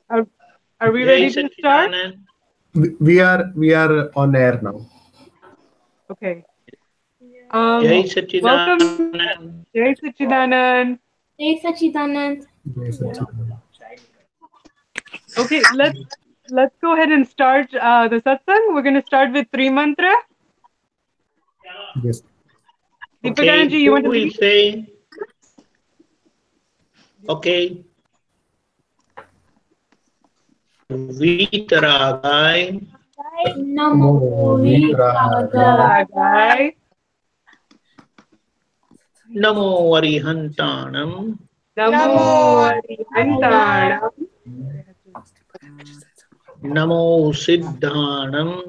Are, are we ready to start? We are on air now. Okay. Jai Sachidanand. Welcome. Jai Sachidanand. Jai Sachidanand. Yes, Sachidanand. Okay, let's go ahead and start the satsang. We're going to start with three mantra. Yes. Deepakandji, you want to lead? Say? Okay. Vitaragay. Namo Vitaragay. Namo Arihantanam. Namo Arihantanam. Namo Siddhanam.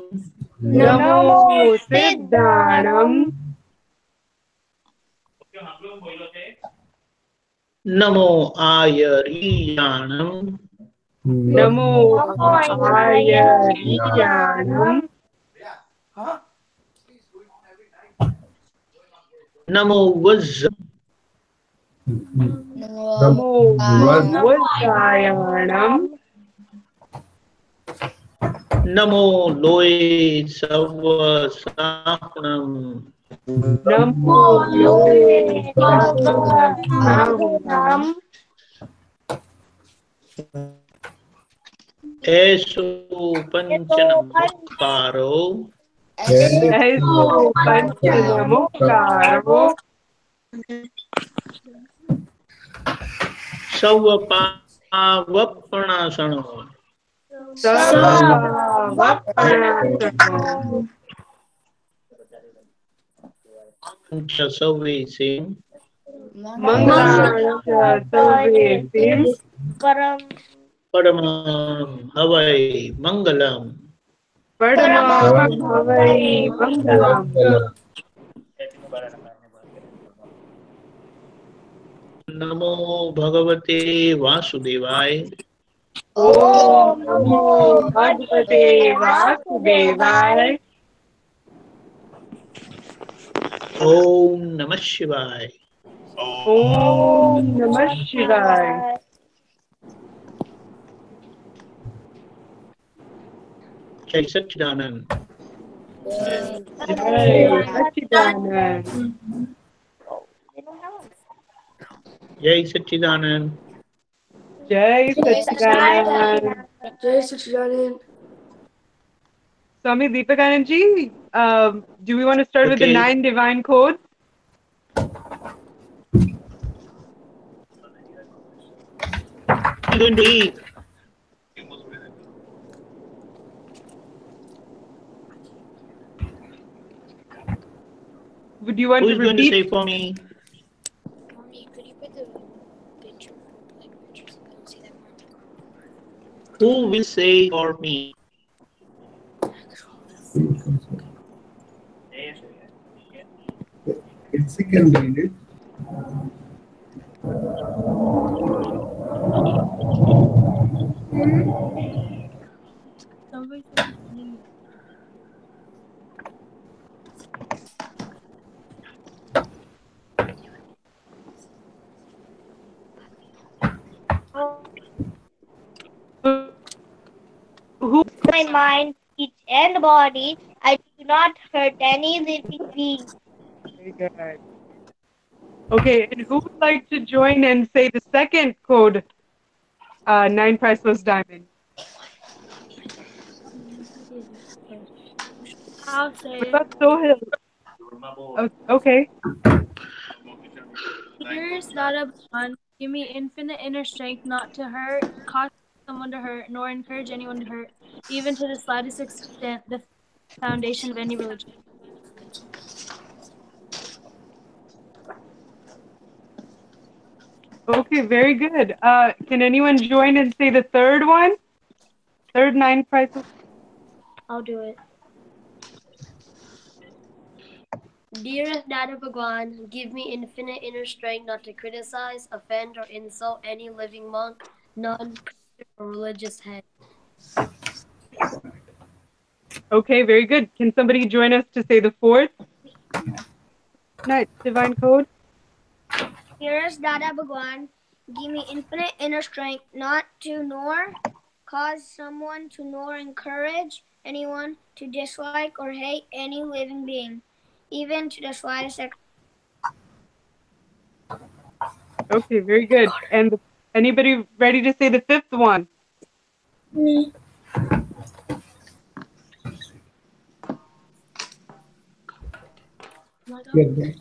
Namo Siddhanam. Namo Ayariyanam. Namo Ayariyanam. Namo Vajra. Namo Vajrayanam. Namo Loe Savasahanam. Namo Loe Savasahanam. Eso Panchanamukaro. Eso Panchanamukaro. Savapanasanam. Savapanasanam. Pancha Savesim. Mangalasya Savesim. Paramam Havai Mangalam. Paramam Havai Mangalam. Namo Bhagavate Vasudevaya. Om Namo Bhagavate Vasudevaya. Om Namah Shivaya. Om Namah Shivaya. Jai Sachidanand. Jai Sachidanand. Jai Sachidanand. Jai Sachidanand. Jai Sachidanand. Swami Deepakandji, do we want to start with the 9 divine codes? I'm going to eat. Would you want Who is to going to repeat? say for me? Mommy, could you put the picture? Like pictures? I don't see that one. Who will say for me? It's a can read it. Who? My mind, speech, and body, I do not hurt any living being. Very good. Okay, and who would like to join and say the second code, 9 priceless diamonds? I'll say What about Sohail? Okay. Dearest Dada Bhagwan, give me infinite inner strength not to hurt, cause someone to hurt, nor encourage anyone to hurt, even to the slightest extent, the foundation of any religion. Okay, very good. Can anyone join and say the third one? Third 9 priceless? I'll do it. Dearest Dada Bhagwan, give me infinite inner strength not to criticize, offend, or insult any living monk, nun, priest, or religious head. Okay, very good. Can somebody join us to say the fourth? Nice. Divine code. Dearest Dada Bhagwan, Give me infinite inner strength not to nor cause someone to nor encourage anyone to dislike or hate any living being, even to the slightest extent. Okay, very good. And anybody ready to say the fifth one? Me.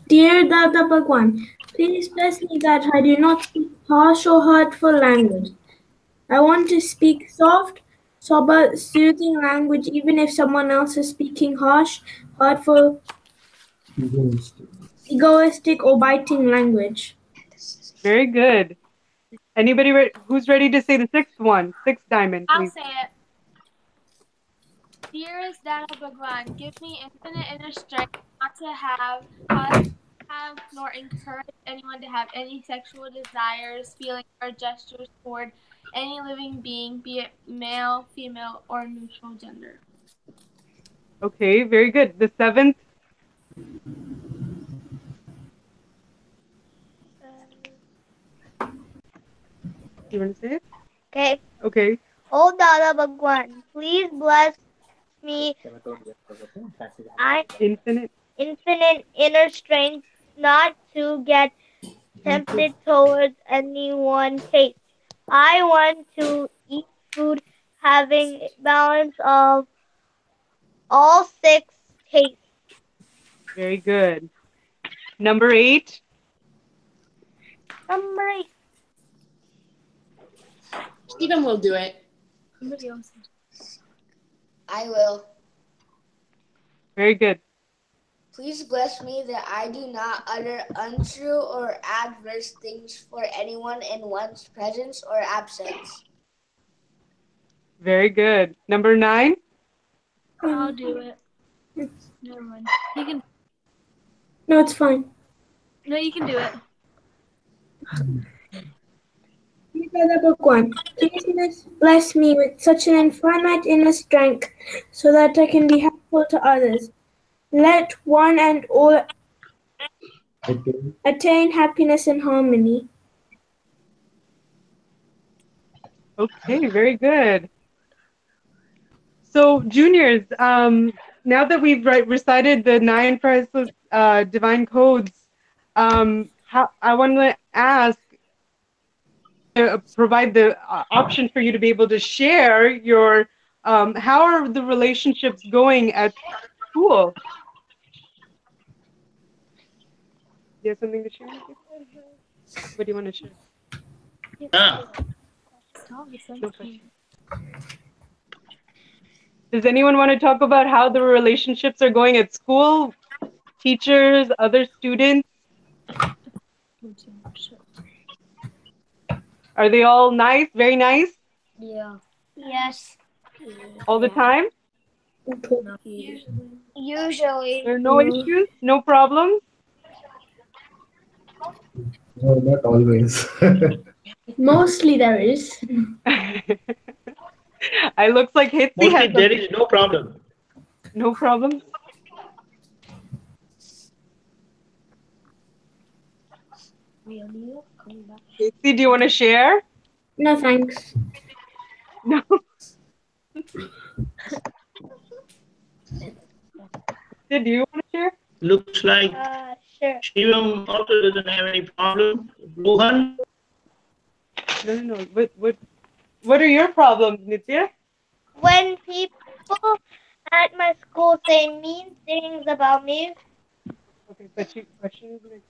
Dear Dada Bhagwan, please bless me that I do not speak harsh or hurtful language. I want to speak soft, sober, soothing language even if someone else is speaking harsh, hurtful, egoistic, or biting language. Very good. Anybody who's ready to say the sixth one? Sixth diamond, I'll please. say it. Dearest Dada Bhagwan, give me infinite inner strength not to have nor encourage anyone to have any sexual desires, feelings, or gestures toward any living being, be it male, female, or neutral gender. Okay, very good. The seventh. You want to say it? Okay. Okay. Oh Dada Bhagwan, please bless me Infinite. infinite inner strength not to get tempted towards anyone's taste. I want to eat food having balance of all six tastes. Very good. Number 8. Number 8. Stephen will do it. Somebody else. I will. Very good. Please bless me that I do not utter untrue or adverse things for anyone in one's presence or absence. Very good. Number 9. I'll do it. Never mind. You can. No, it's fine. No, you can do it. Dear Dada Bhagwan, please bless me with such an infinite inner strength so that I can be helpful to others. Let one and all attain happiness and harmony. Okay, very good. So, juniors, now that we've recited the 9 priceless divine codes, I want to ask, provide the option for you to be able to share your, how are the relationships going at school? Do you have something to share? What do you want to share? Ah, No question. Does anyone want to talk about how the relationships are going at school? Teachers, other students? Are they all nice? Very nice? Yeah. Yes. All the time? Usually. There are no issues? No problems? No, not always. Mostly there is. I looks like Hitsi mostly has there is no problem. no problems. Hitsi, do you want to share? No thanks. No. Do you want to share? Looks like Sure. Shivam also doesn't have any problem. Rohan, No. What are your problems, Nitya? When people at my school say mean things about me, Okay, but your question is next.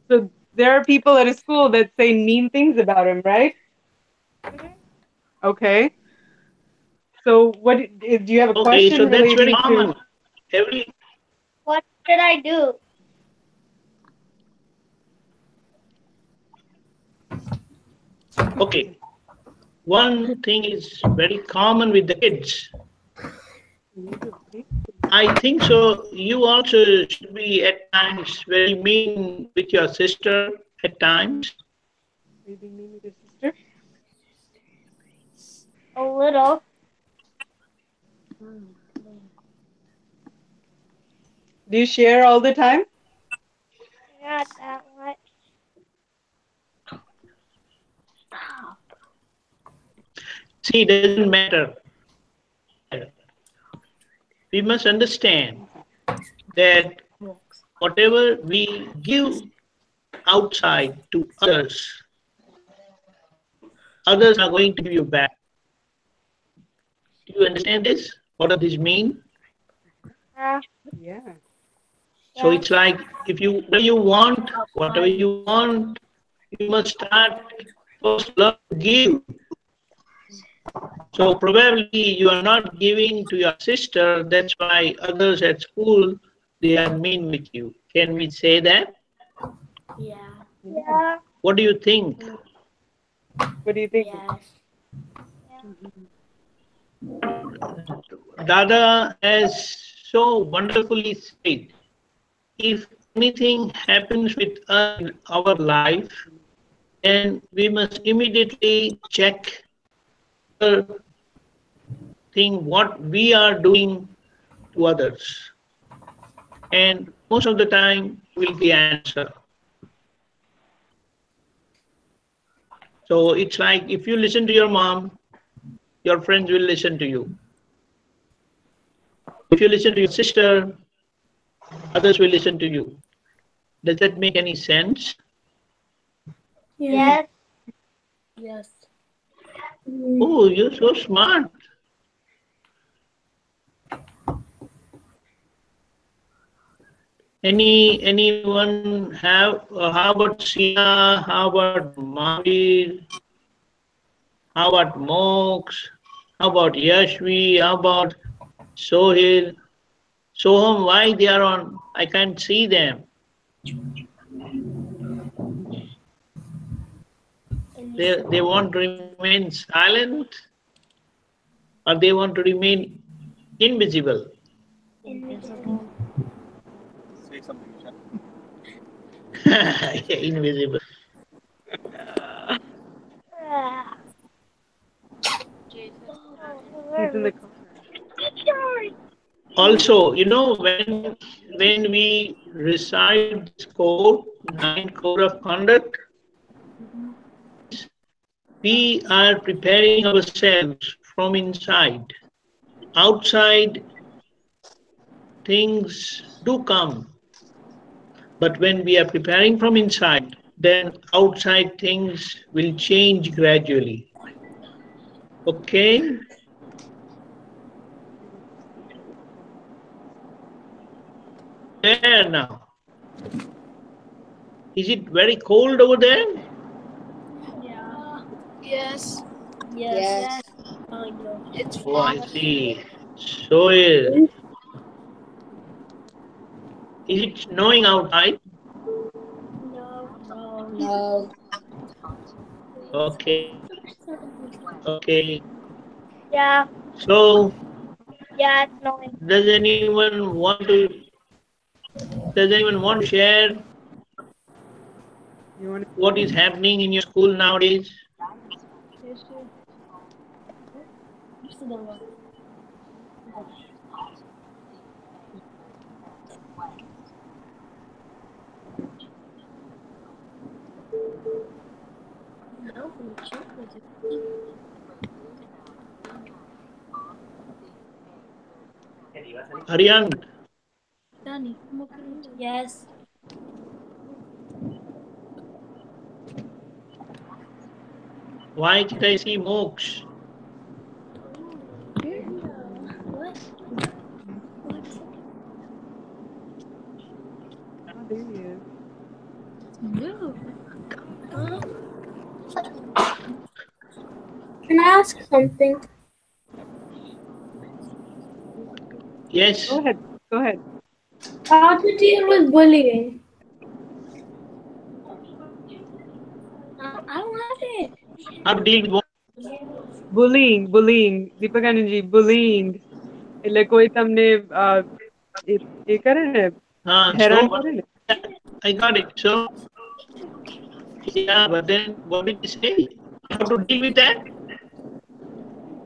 So there are people at a school that say mean things about him, right? Okay. So what do you have a okay, question so that's very relating common. to? what should I do? Okay, one thing is very common with the kids. I think so. You also should be at times very mean with your sister at times. Are you being mean with your sister? A little. Do you share all the time? Not that much. me doesn't matter. We must understand that whatever we give outside to others, others are going to give you back. Do you understand this? What does this mean? Yeah. So it's like if you whatever you want, you must start first learn to give. So probably you are not giving to your sister, that's why others at school, they are mean with you. Can we say that? Yeah. What do you think? What do you think? Dada has so wonderfully said, if anything happens with us in our life, then we must immediately check what we are doing to others. And most of the time will be answer. So it's like if you listen to your mom, your friends will listen to you. If you listen to your sister, others will listen to you. Does that make any sense? Yes. Yes. Oh, you're so smart. Anyone have? How about Sia? How about Mahavir? How about Mox? How about Yashvi? How about Sohil? Soham, why they are on? I can't see them. They want to remain silent, or they want to remain invisible. Invisible. Say something. Invisible. He's in the car. Also, you know, when we recite this code, 9 code of conduct, we are preparing ourselves from inside. Outside things do come, but when we are preparing from inside, then outside things will change gradually. Okay? There now. Is it very cold over there? Yeah. Yes. Yes. Kind of. It's Oh, I fine. see. So is it snowing outside? No. Okay. Okay. Yeah. So Yeah, it's snowing. does anyone want to share You want what is happening in your school nowadays? Aryan, Yes. why did I see Mox? Oh, there he is. Can I ask something? Yes. Go ahead. Go ahead. How to deal with bullying? I don't have it. How to deal with what? Bullying. Deepakandji, bullying. એટલે કોઈ તમને એ કરે ને So હેરાન what? કરે ને. I got it. So yeah, but then what did you say? How to deal with that?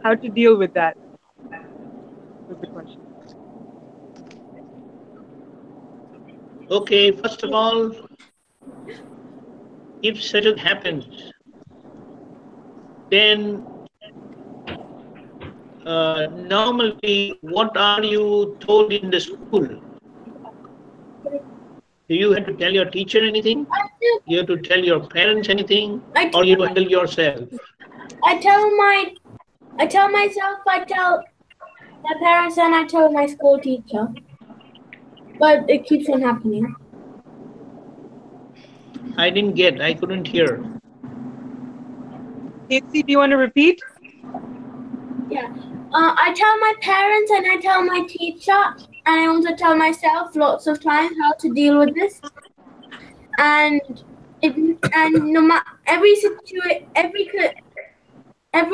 How to deal with that was the question. Okay, first of all, if such a happens, then normally, what are you told in the school? Do you have to tell your teacher anything? You have to tell your parents anything? Or you handle yourself? I tell myself, I tell my parents, and I tell my school teacher. But it keeps on happening. I didn't get, I couldn't hear. Casey, do you want to repeat? Yeah. I tell my parents and I tell my teacher, and I also tell myself lots of times how to deal with this. And no matter every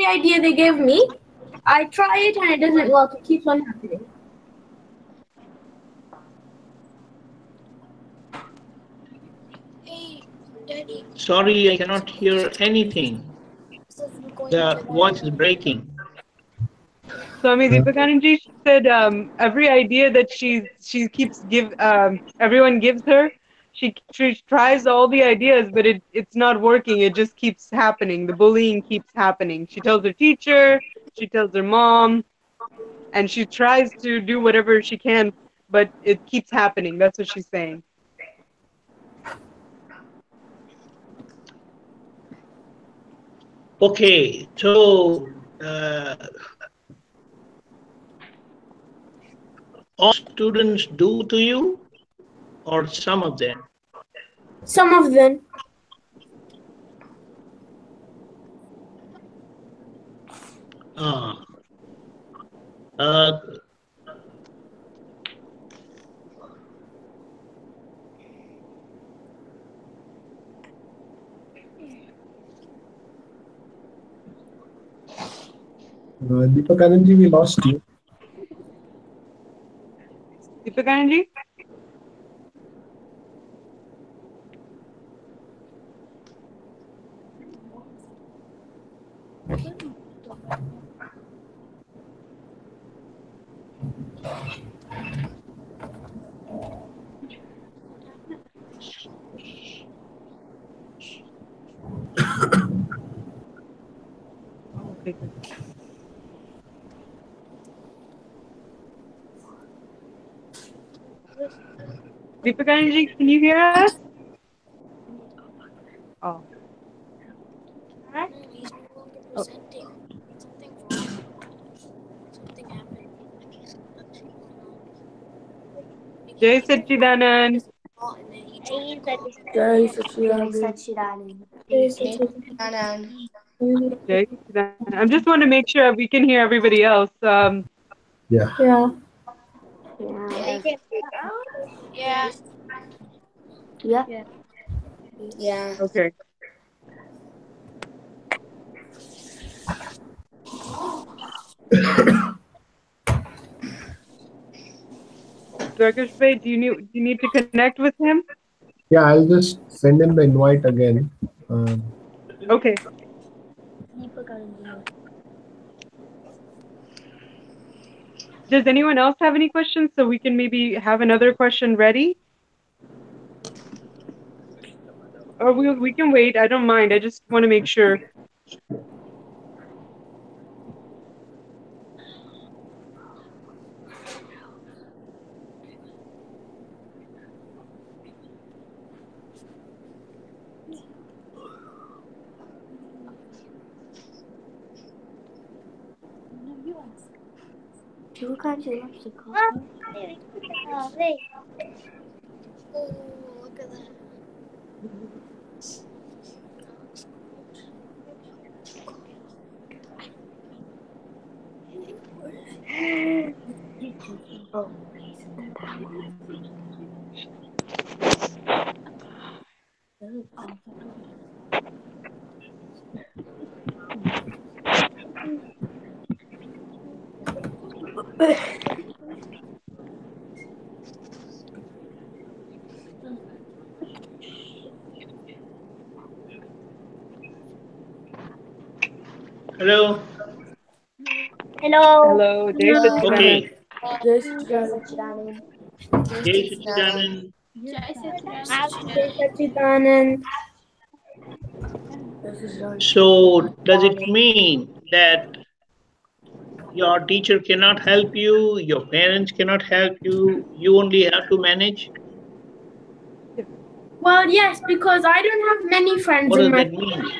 idea they give me, I try it and it doesn't work. It keeps on happening. Sorry, I cannot hear anything. The voice is breaking. Swami Deepakandji said every idea that she keeps everyone gives her, she tries all the ideas, but it's not working. It just keeps happening. The bullying keeps happening. She tells her teacher, she tells her mom, and she tries to do whatever she can, but it keeps happening. That's what she's saying. Okay, so all students do to you, or some of them? Some of them. Deepakandji, we lost you. Deepakandji? Okay, good. Deepakandji, can you hear us? Oh. He's no longer presenting. Something's wrong. Something happened. Jai Satchidanand. Jai Satchidanand. Jai Satchidanand. I just want to make sure we can hear everybody else. Yeah. Yeah. Yeah. Yeah. Okay. Dwarkesh Bhai, do you need to connect with him? Yeah, I'll just send him the invite again. Okay. Does anyone else have any questions so we can maybe have another question ready? Or we can wait. I don't mind. I just want to make sure. Deepakandji loves the call. Oh, look at that. Oh. Hello? Hello. Jai Satchidanand. Okay. Jai Satchidanand. Jai Satchidanand. Jai Satchidanand. So, does it mean that your teacher cannot help you, your parents cannot help you, you only have to manage? Well, yes, because I don't have many friends What in does my that mean?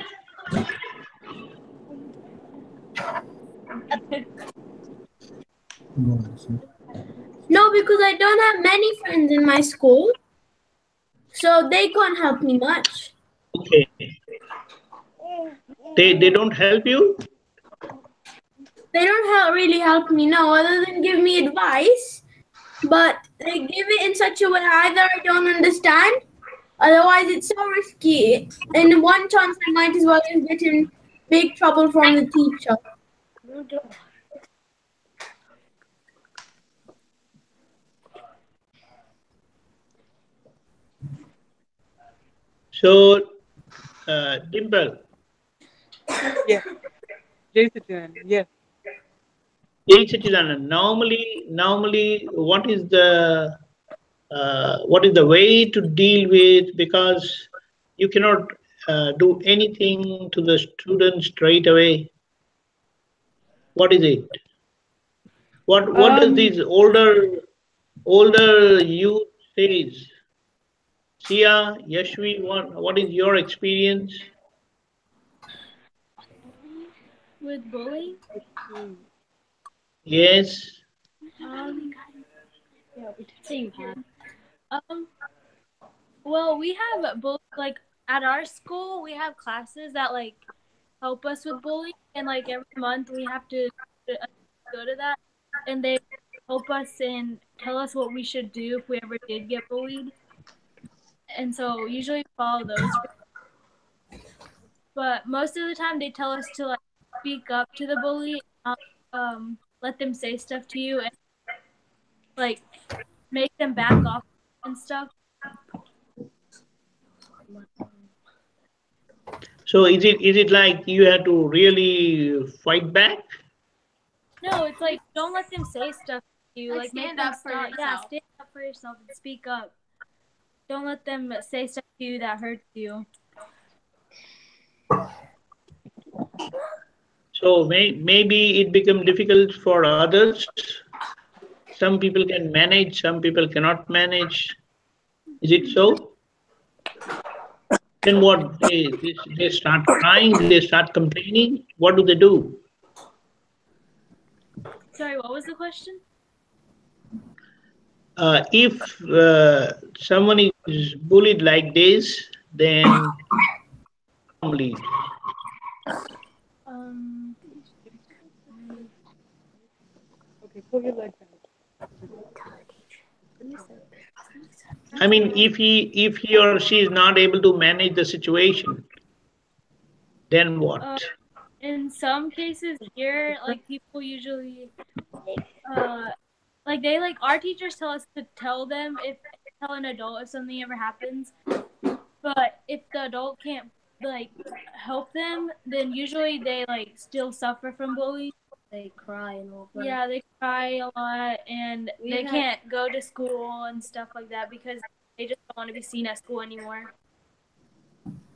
No, because I don't have many friends in my school, so they can't help me much. Okay. They don't help you? They don't really help me, no, other than give me advice, but they give it in such a way either I don't understand, otherwise it's so risky. And one chance I might as well get in big trouble from the teacher. So, Dimple. Yeah. Jai Satchidanand. Yes. Jai Satchidanand. Normally, what is the way to deal with, because you cannot do anything to the student straight away. What is it? What does these older youth says? Sia, Yashvi, what is your experience? With bullying? Yes. Well, we have both, like, at our school, we have classes that, like, help us with bullying, and, like, every month we have to go to that, and they help us and tell us what we should do if we ever did get bullied. And so usually we follow those. But most of the time they tell us to, like, speak up to the bully, not let them say stuff to you, and, like, make them back off and stuff. So is it like you have to really fight back? No, it's like, don't let them say stuff to you. Like stand make them up for yourself. Yeah, stand up for yourself and speak up. Don't let them say stuff to you that hurts you. So maybe it becomes difficult for others. Some people can manage, some people cannot manage. Is it so? Then what? They start crying, they start complaining. What do they do? Sorry, what was the question? If someone is bullied like this, then normally. Okay, pull your leg back. I mean, if he or she is not able to manage the situation, then what? In some cases here, like, people usually, like, they, like, our teachers tell us to tell an adult if something ever happens. But if the adult can't, like, help them, then usually they, like, still suffer from bullying. They cry and all that. Yeah, they cry a lot, and they can't go to school and stuff like that because they just don't want to be seen at school anymore.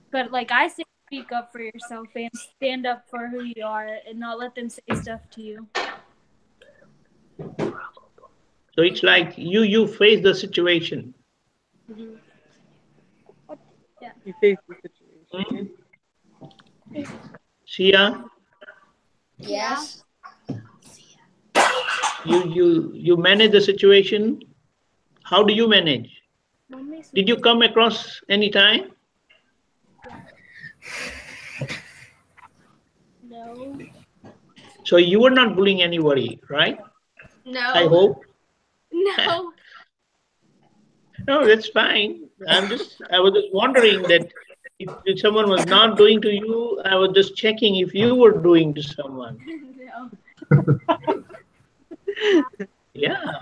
But, like, I say, speak up for yourself and stand up for who you are and not let them say stuff to you. So it's like you face the situation. Mm-hmm. Yeah. You face the situation. Sia? Yes. You manage the situation. How do you manage? Did you come across any time? No. So you were not bullying anybody, right? No. I hope. No. No, that's fine. I was just wondering that if someone was not doing to you, I was just checking if you were doing to someone. No. Yeah.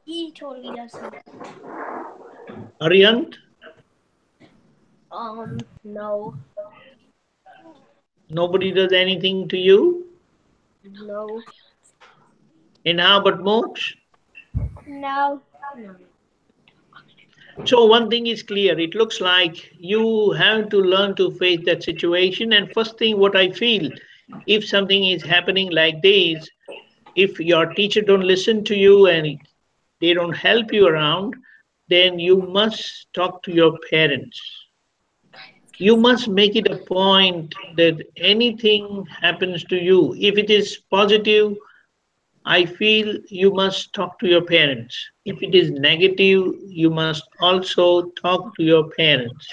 He totally doesn't. Aryant? No. Nobody does anything to you? No. And how about Moksha? No. So one thing is clear, it looks like you have to learn to face that situation. And first thing what I feel, if something is happening like this, if your teacher don't listen to you and they don't help you around, then you must talk to your parents. You must make it a point that anything happens to you, if it is positive, I feel you must talk to your parents. If it is negative, you must also talk to your parents.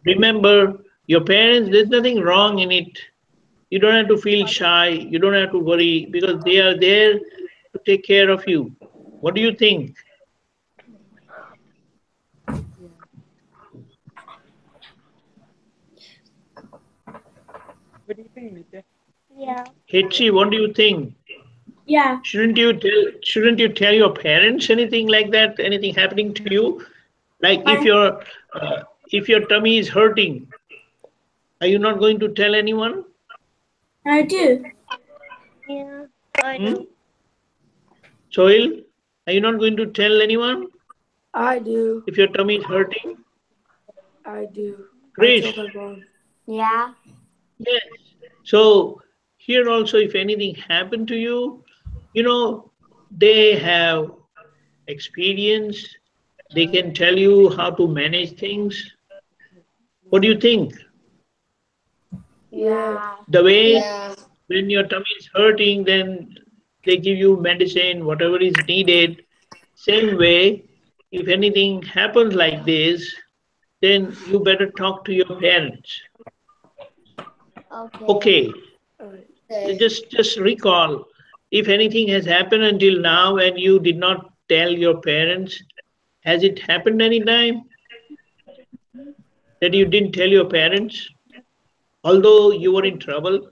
Remember, your parents, there's nothing wrong in it. You don't have to feel shy. You don't have to worry because they are there to take care of you. What do you think? What do you think, Nitya? Yeah. Hitchi, what do you think? Yeah. Shouldn't you tell your parents anything like that? Anything happening to you? Like if your tummy is hurting, are you not going to tell anyone? I do. Yeah. I Hmm? do. Soil, are you not going to tell anyone I do. if your tummy is hurting? I do. I tell Krish, my mom. Yeah. yes. So here also, if anything happened to you, they have experience. They can tell you how to manage things. What do you think? Yeah. Yeah. The way Yeah. when your tummy is hurting, then they give you medicine, whatever is needed. Same way, if anything happens like this, then you better talk to your parents. Okay. Okay, Okay. just recall if anything has happened until now and you did not tell your parents, has it happened any time that you didn't tell your parents, although you were in trouble?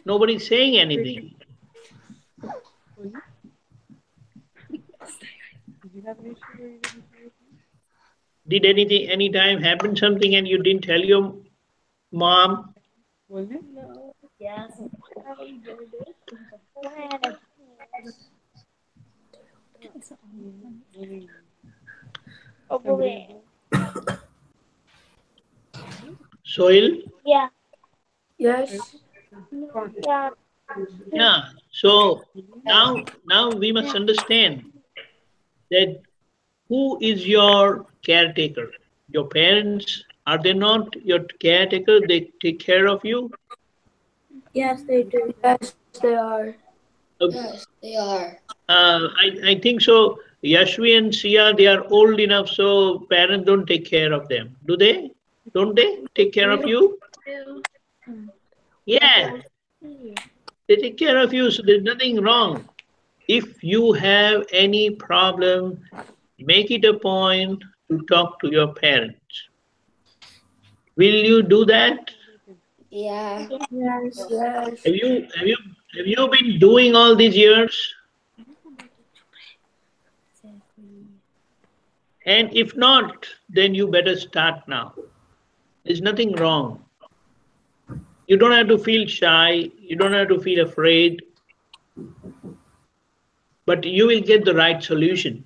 Nobody's saying anything. Did you have an issue where you didn't say anything? Did anything, any time happen something and you didn't tell your mom? Was it? No. Yes. I had a oh, bullying. Soil? Yeah. Yes. Yeah. Yeah. So now we must understand that who is your caretaker? Your parents, are they not your caretaker? They take care of you? Yes, they do. Yes, they are. Yes, they are. I think so. Yashvi and Sia, they are old enough, so parents don't take care of them. Do they? Don't they take care of you? Yeah, they take care of you, so there's nothing wrong. If you have any problem, make it a point to talk to your parents. Will you do that? Yeah. Yes. Yes. Have you been doing all these years? And if not, then you better start now. There's nothing wrong. You don't have to feel shy, you don't have to feel afraid, but you will get the right solution.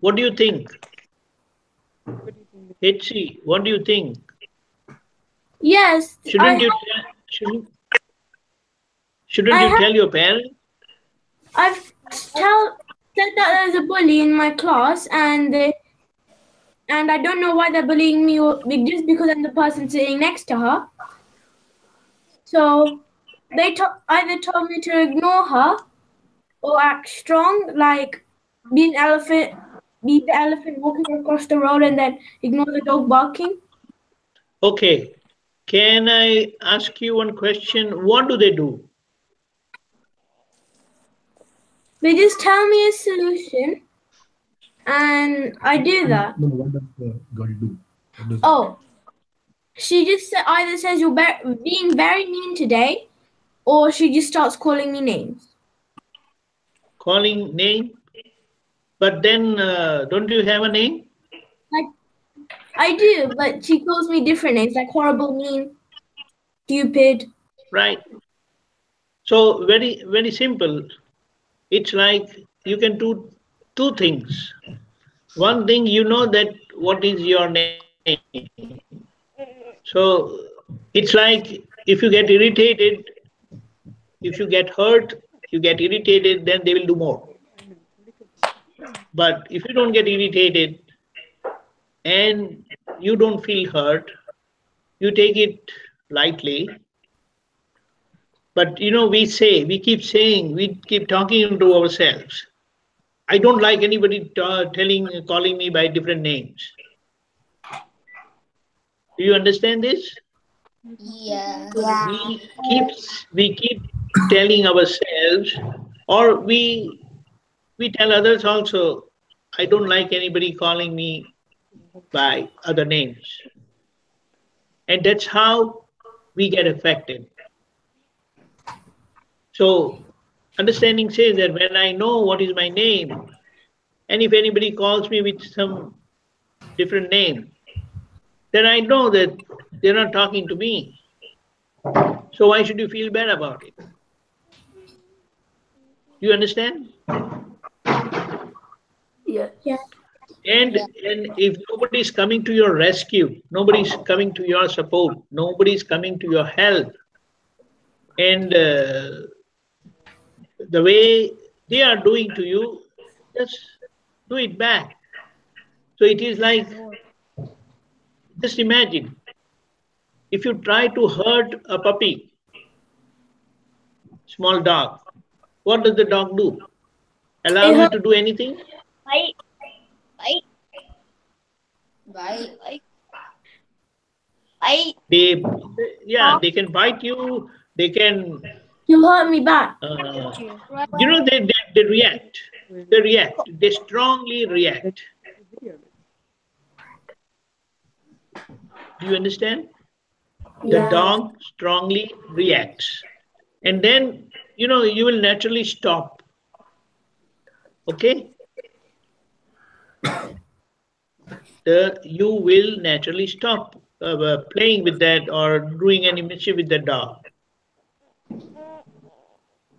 What do you think? Hitchi, what do you think? Yes, Shouldn't you shouldn't you tell your parents? I've said that there's a bully in my class, and I don't know why they're bullying me just because I'm the person sitting next to her. So they either told me to ignore her or act strong, like be the elephant walking across the road and then ignore the dog barking. Okay. Can I ask you one question? What do they do? They just tell me a solution, and I do that. No, what does the girl do? Oh, she just either says you're being very mean today, or she just starts calling me names. Calling name? But then, don't you have a name? Like, I do, but she calls me different names, like horrible, mean, stupid. Right. So very, very simple. It's like you can do two things. One thing, you know that what is your name. So it's like if you get irritated, if you get hurt, you get irritated, then they will do more. But if you don't get irritated and you don't feel hurt, you take it lightly. But we keep saying, we keep talking to ourselves. I don't like anybody calling me by different names. Do you understand this? Yes. We keep telling ourselves, or we tell others also, I don't like anybody calling me by other names. And that's how we get affected. So understanding says that when I know what is my name, and if anybody calls me with some different name, then I know that they're not talking to me. So why should you feel bad about it? You understand? Yes. And if nobody is coming to your rescue, nobody is coming to your support, nobody is coming to your help, and the way they are doing to you, just do it back. So it is like, just imagine, if you try to hurt a puppy, small dog, what does the dog do? Allow you to do anything? Bite. Bite. Bite. Bite. They can bite you, they can, You hurt me back. they react. They react. They strongly react. Do you understand? The dog strongly reacts. And then, you will naturally stop. Okay? You will naturally stop playing with that or doing any mischief with the dog.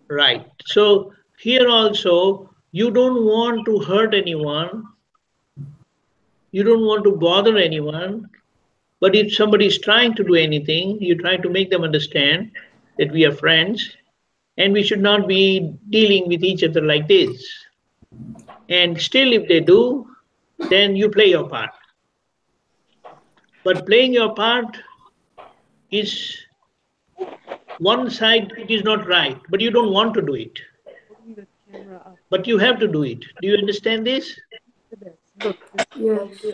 Right. So here also, you don't want to hurt anyone. You don't want to bother anyone. But if somebody is trying to do anything, you try to make them understand that we are friends and we should not be dealing with each other like this. And still, if they do, then you play your part. But playing your part is one side, it is not right, but you don't want to do it. But you have to do it. Do you understand this? Yes.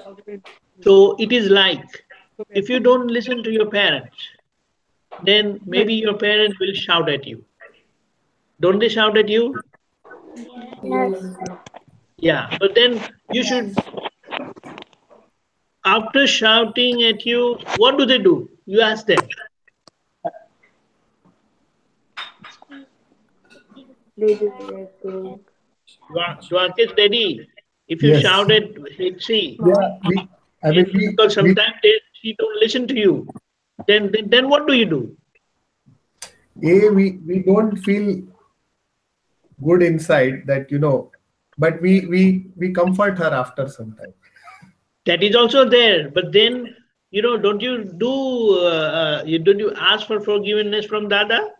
So it is like, if you don't listen to your parents, then maybe your parents will shout at you. Don't they shout at you? Yes. Yeah, but then you should, after shouting at you, what do? You ask them. Dwarkesh Daddy, if you Yes. shout at Hitsi, Yeah, because sometimes she don't listen to you, then what do? we don't feel good inside that, but we comfort her after some time. That is also there, but then don't you don't you ask for forgiveness from Dada?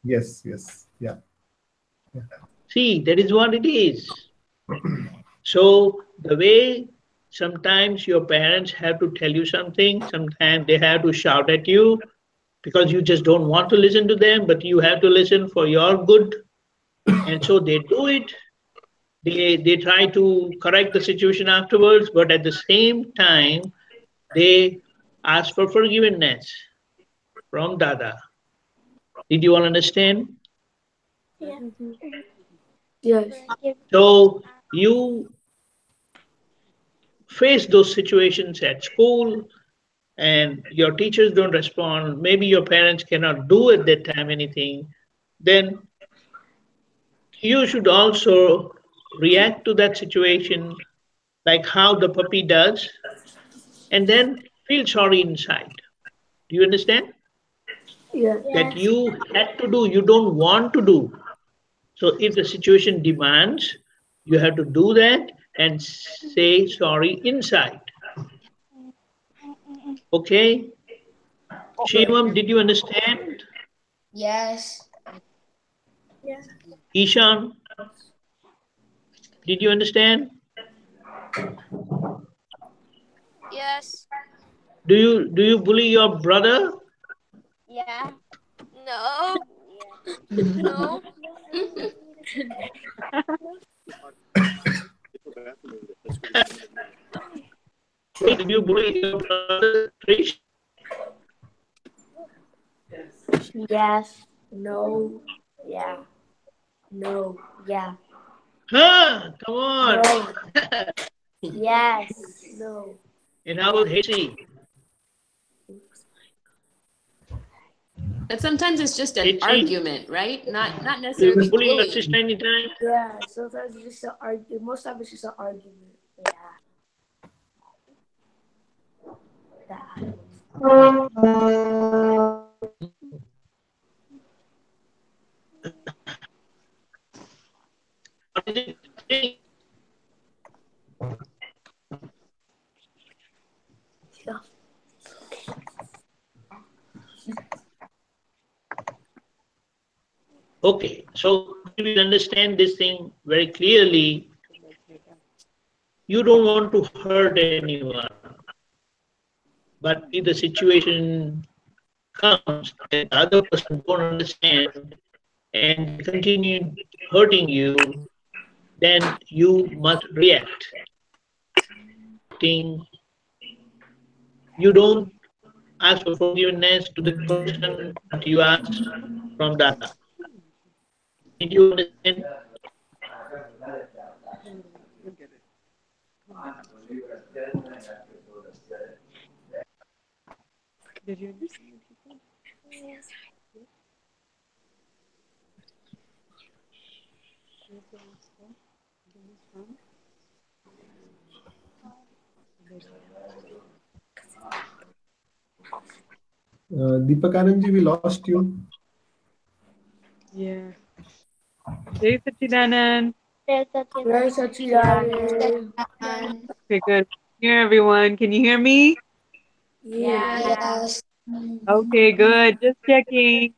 Yes, yeah. See, that is what it is. So the way sometimes your parents have to tell you something, sometimes they have to shout at you because you just don't want to listen to them, but you have to listen for your good. And so they do it. They try to correct the situation afterwards, but at the same time, they ask for forgiveness from Dada. Did you all understand? Yes. So you face those situations at school and your teachers don't respond, maybe your parents cannot do at that time anything, then you should also react to that situation like how the puppy does, and then feel sorry inside. Do you understand? Yes. that you had to do, you don't want to do. So if the situation demands, you have to do that and say sorry inside. Okay? Shivam, did you understand? Yes. Ishan, did you understand? Yes. Do you bully your brother? Yeah. No. No. Did you bully your brother, Trish? Yes. No. Yeah. No. Yeah. Huh? Come on. No. Yes. No. And how about Hazy? But sometimes it's just an Hazy, argument, right? Not do you necessarily bully your bullying. sister anytime? Yeah. Sometimes it's just an argument. Most of it's just an argument. Yeah. What is it? Yeah. Okay, so we will understand this thing very clearly. You don't want to hurt anyone. But if the situation comes that the other person don't understand and continue hurting you, then you must react. You don't ask for forgiveness to the person, but you ask from Dada. Did you understand? Did you understand? Deepakandji, we lost you. Yeah. Jai Sachidanand. Jai Sachidanand. Okay, good. Here, everyone. Can you hear me? Yes. Okay, good. Just checking.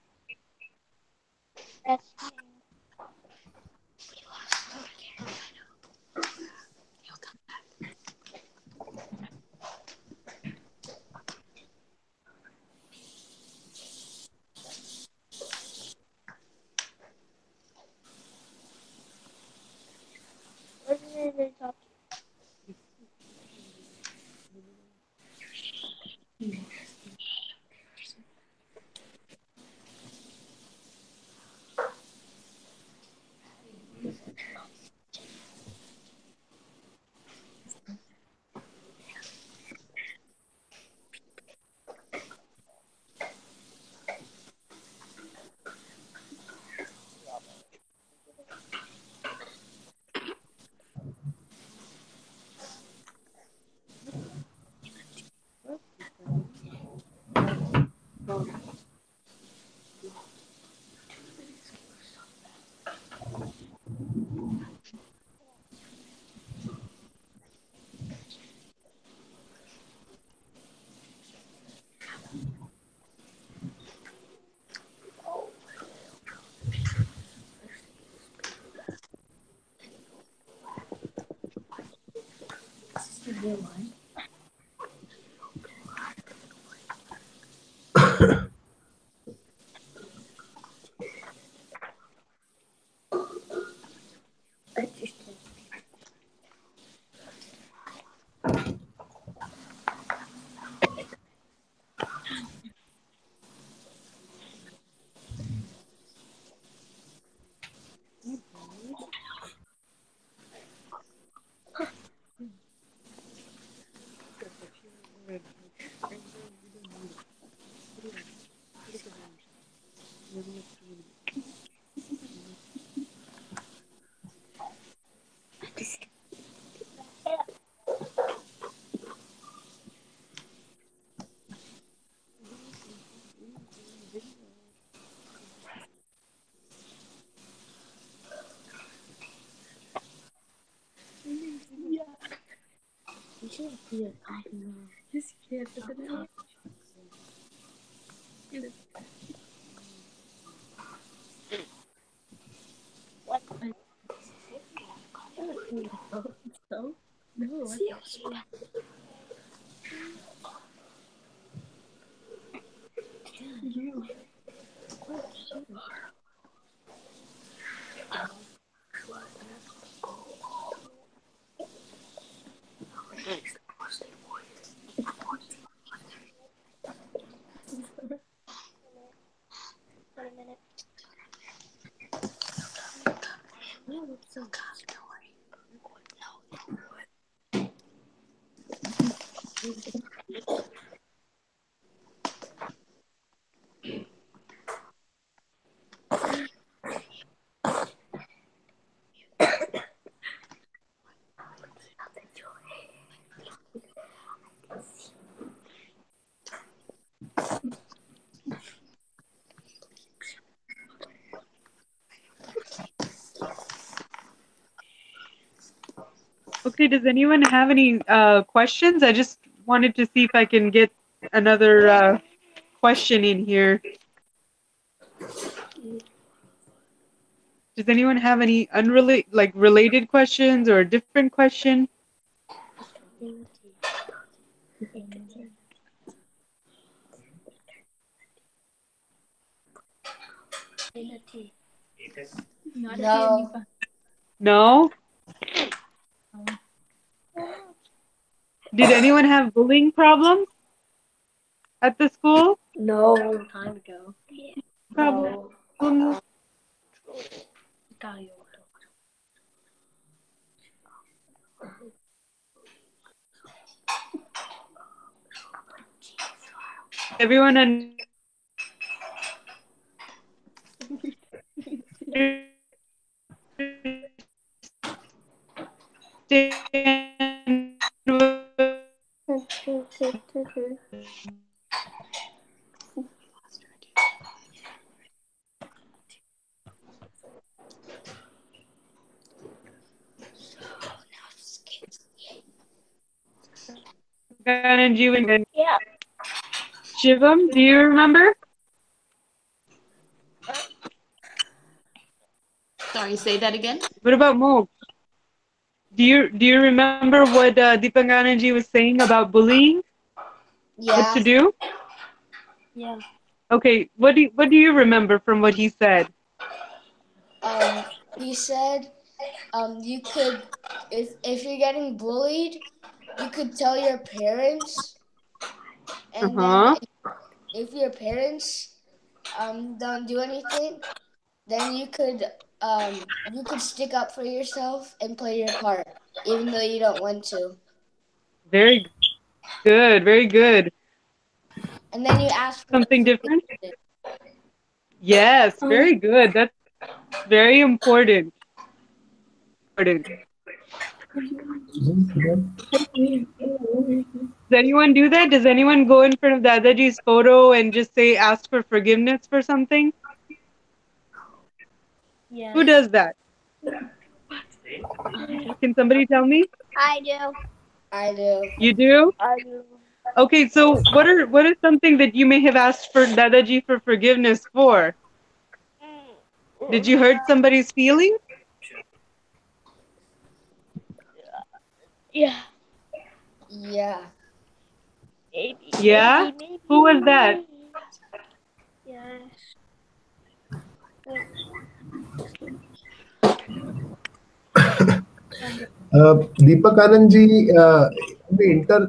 Okay, does anyone have any questions? I just wanted to see if I can get another question in here. Does anyone have any related questions or a different question? No. No? Did anyone have bullying problems at the school? No. Time ago. Problems? Everyone understand Deepakandji and Yeah. Shivam, do you remember? Sorry, say that again. What about Mo? Do you remember what Deepakandji was saying about bullying? Yeah. What to do? Yeah. Okay, what do you remember from what he said? He said, you could, if you're getting bullied, you could tell your parents, and then if your parents don't do anything, then you could stick up for yourself and play your part, even though you don't want to. Very good, very good. And then you ask for Something different? forgiveness. Yes, very good. That's very important. Does anyone do that? Does anyone go in front of Dadaji's photo and just say, ask for forgiveness for something? Yes. Who does that? Can somebody tell me? I do. I do. You do? I do. Okay, so what is something that you may have asked for Dadaji for forgiveness for? Did you hurt somebody's feelings? Yeah. Yeah. Maybe. Yeah? Maybe. Who was that? Yes. Deepakandji,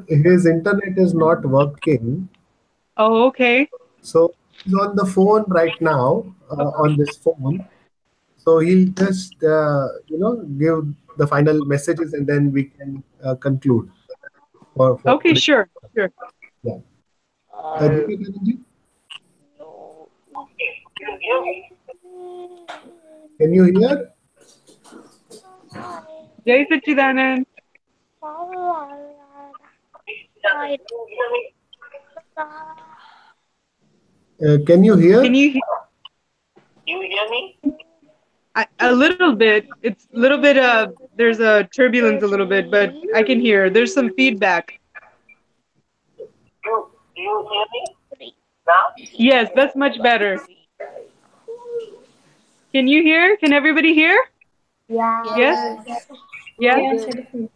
his internet is not working. Oh, okay. So he's on the phone right now, on this phone. So he'll just, give the final messages and then we can conclude for Okay, today. sure. Yeah. Deepakandji, No. can you hear? Jai Sachidanand. Can you hear? Can you hear? You hear me? A little bit. It's a little bit. there's a turbulence a little bit, but I can hear. There's some feedback. Do you hear me now? Yes, that's much better. Can you hear? Can everybody hear? Yeah. Yes? Yes? Yes, I definitely.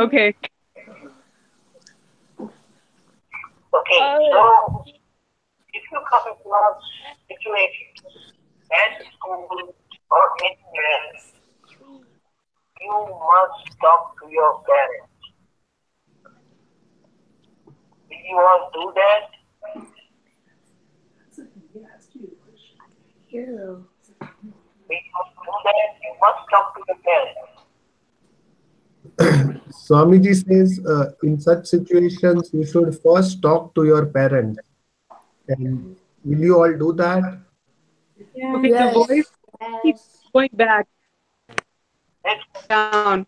Okay. Okay, so if you come across situations at school or anywhere, you must talk to your parents. Will you all do that? Yeah. Will you do that? You must talk to your parents. Swamiji says in such situations you should first talk to your parents. And will you all do that? Yeah. Okay, the voice keeps going back down.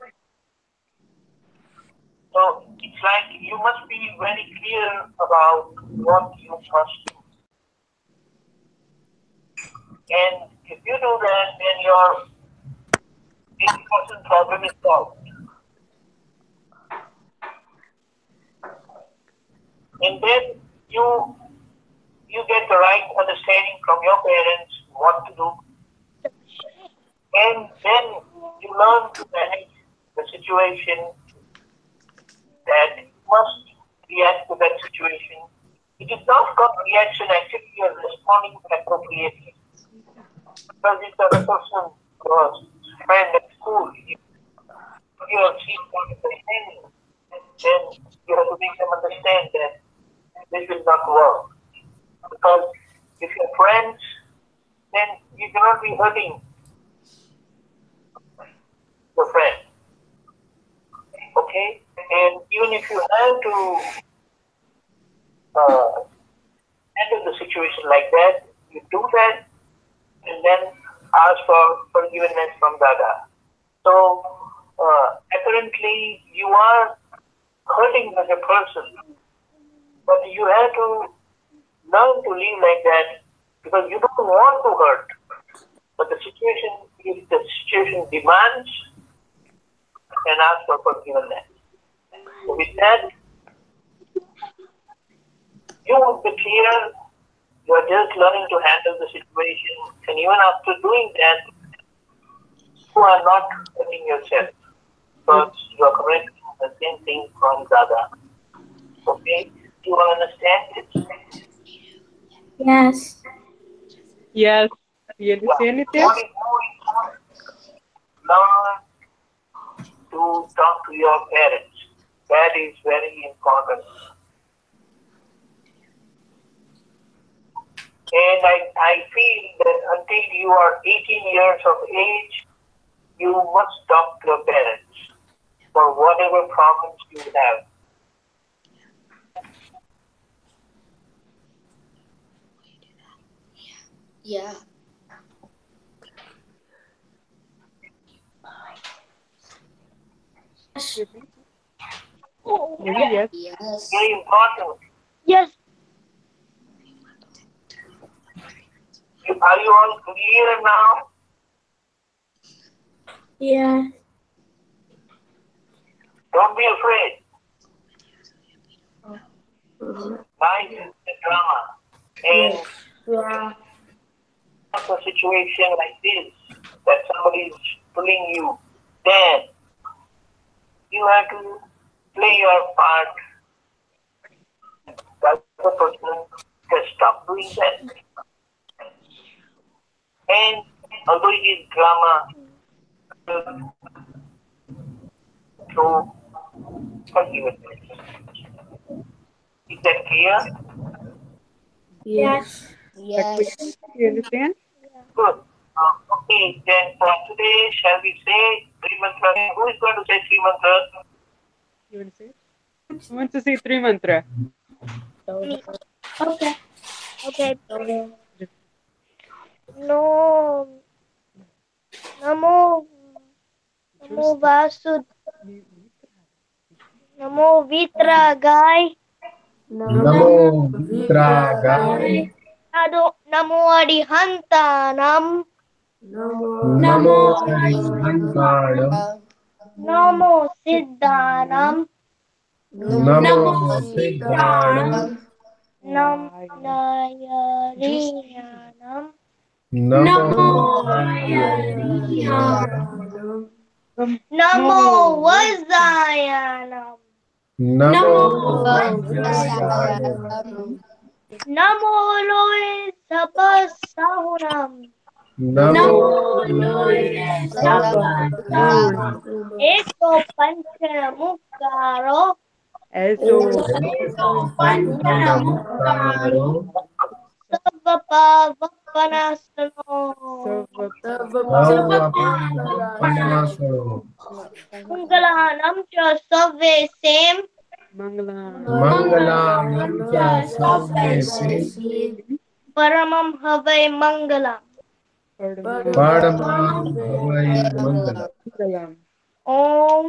So it's like you must be very clear about what you must do. And if you do that, then your 80% problem is solved. And then you get the right understanding from your parents what to do. And then you learn to manage the situation that you must react to that situation. It is not called reaction, actually you are responding appropriately. Because if the other person was friend at school, if you have seen understanding, then you have to make them understand that this will not work. Because if you're friends, then you cannot be hurting your friend. Okay? And even if you have to handle the situation like that, you do that and then ask for forgiveness from Dada. So, apparently you are hurting as a person, but you have to learn to live like that because you don't want to hurt. But the situation, if the situation demands, and ask for forgiveness. So with that, you would be clear, you are just learning to handle the situation, and even after doing that, you are not hurting yourself, because you are correcting the same thing from Dada. Okay? Do you all understand it? Yes. Yes. You understand it? What is more important? Learn to talk to your parents. That is very important. And I feel that until you are 18 years of age, you must talk to your parents for whatever problems you have. Yeah. Yes. Yes. Very important. Yes. Are you all clear now? Yeah. Don't be afraid. Life is a drama. And Yeah. a situation like this, that somebody is pulling you, then you have to play your part. The other person has stopped doing that. And although it is drama, through forgiveness. Is that clear? Yes. Yes. You understand? Good. Okay, then for today, shall we say three mantras? Who is going to say three mantras? You want to say it? Who wants to say three mantra? Okay. Okay. No. Namo. Namo Vasud. Namo Vitra Gai. Namo Vitragaya. Namo Arihanta Nam. Namo Arihantaya. Namo Siddhanam. Namo Siddhanam. Nam Nayariyanam. Namo Namo Vazayanam. Namo Namo Loe Sapasahunam. Namo Eko Panchana Mukaro. Panchamukharo Savapavapanasano. Panasaro Mangalanam cha Save Same. Mangalam cha Sarvese Paramam Havai Mangalam. Padamam Bhavai Mangalam. Om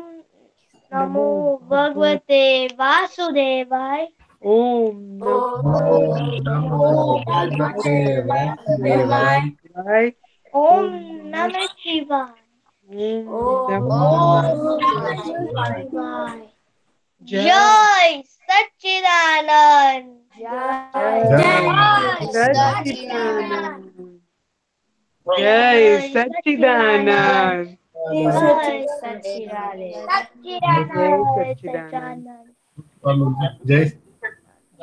Namo Bhagavate Vasudevaya. Om Namo Bhagavate Vasudevaya. Om Namah Shivaya. Jai Satchidanand. Jai Satchidanand. Jai Satchidanand. Jai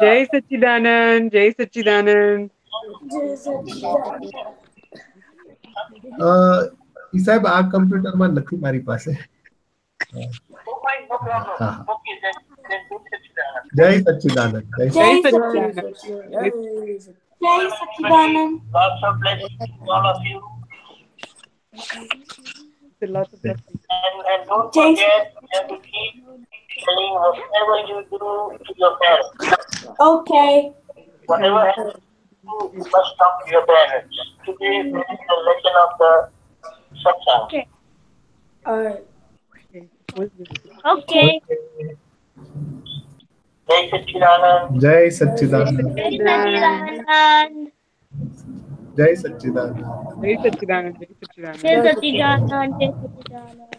Jai Satchidanand. Jai Satchidanand. સાહેબ આ કમ્પ્યુટરમાં નથી મારી પાસે. હા. જય સચ્ચિદાનંદ. Jai Satchidanand. Jai Satchidanand. Lots of blessings to all of you. Lots of blessings. And don't forget that you keep telling whatever you do to your parents. Okay. Whatever you must talk to your parents. Today is the lesson of the Satsang. Okay. Alright. Okay. Jai Satchidanand. Jai Satchidanand. Jai Satchidanand. Jai Satchidanand. Jai Satchidanand. Jai Satchidanand. Jai Satchidanand. Jai Satchidanand.